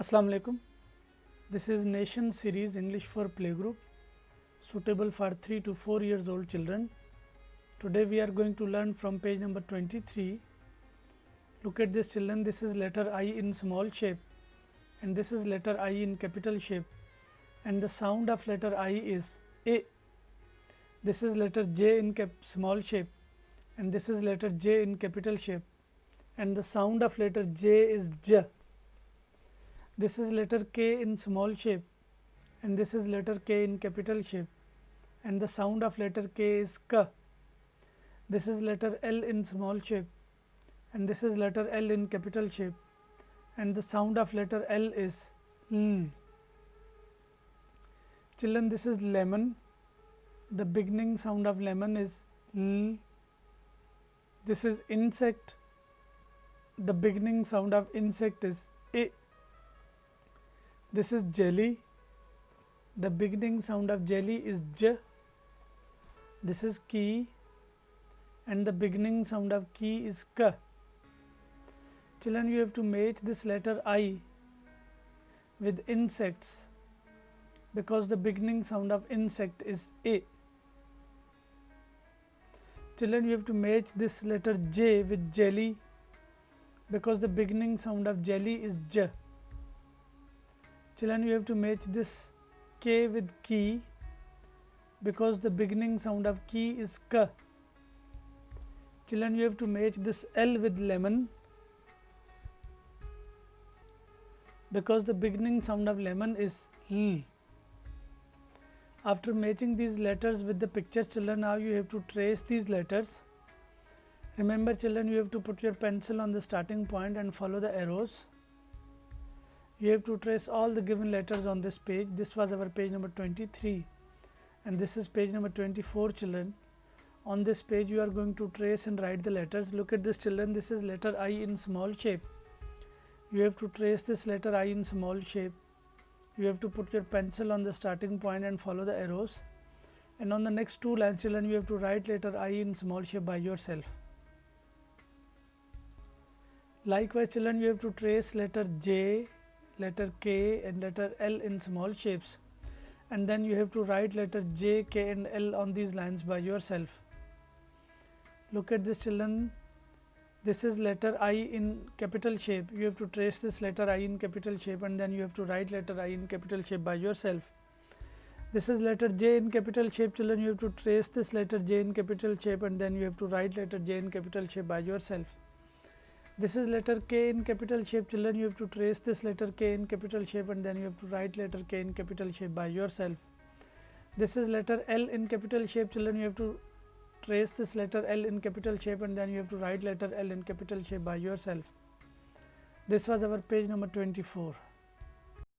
Assalamu alaikum. This is Nation series English for Playgroup, suitable for 3 to 4 years old children. Today we are going to learn from page number 23. Look at this children, this is letter I in small shape and this is letter I in capital shape, and the sound of letter I is A. This is letter J in small shape and this is letter J in capital shape, and the sound of letter J is J. This is letter K in small shape and this is letter K in capital shape, and the sound of letter K is K. This is letter L in small shape and this is letter L in capital shape, and the sound of letter L is L. Children, this is lemon. The beginning sound of lemon is L. This is insect. The beginning sound of insect is A. This is jelly. The beginning sound of jelly is J. This is key and the beginning sound of key is K. Children, you have to match this letter I with insects because the beginning sound of insect is A. Children, you have to match this letter J with jelly because the beginning sound of jelly is J. Children, you have to match this K with key because the beginning sound of key is K. Children, you have to match this L with lemon because the beginning sound of lemon is L. After matching these letters with the picture, children, now you have to trace these letters. Remember children, you have to put your pencil on the starting point and follow the arrows. You have to trace all the given letters on this page. This was our page number 23 and this is page number 24 children. On this page you are going to trace and write the letters. Look at this children, this is letter I in small shape. You have to trace this letter I in small shape. You have to put your pencil on the starting point and follow the arrows, and on the next two lines children you have to write letter I in small shape by yourself. Likewise children, you have to trace letter J, letter K and letter L in small shapes, and then you have to write letter J, K and L on these lines by yourself. Look at this children, this is letter I in capital shape. You have to trace this letter I in capital shape and then you have to write letter I in capital shape by yourself. This is letter J in capital shape children, you have to trace this letter J in capital shape and then you have to write letter J in capital shape by yourself. This is letter K in capital shape children, you have to trace this letter K in capital shape and then you have to write letter K in capital shape by yourself. This is letter L in capital shape children, you have to trace this letter L in capital shape and then you have to write letter L in capital shape by yourself. This was our page number 24.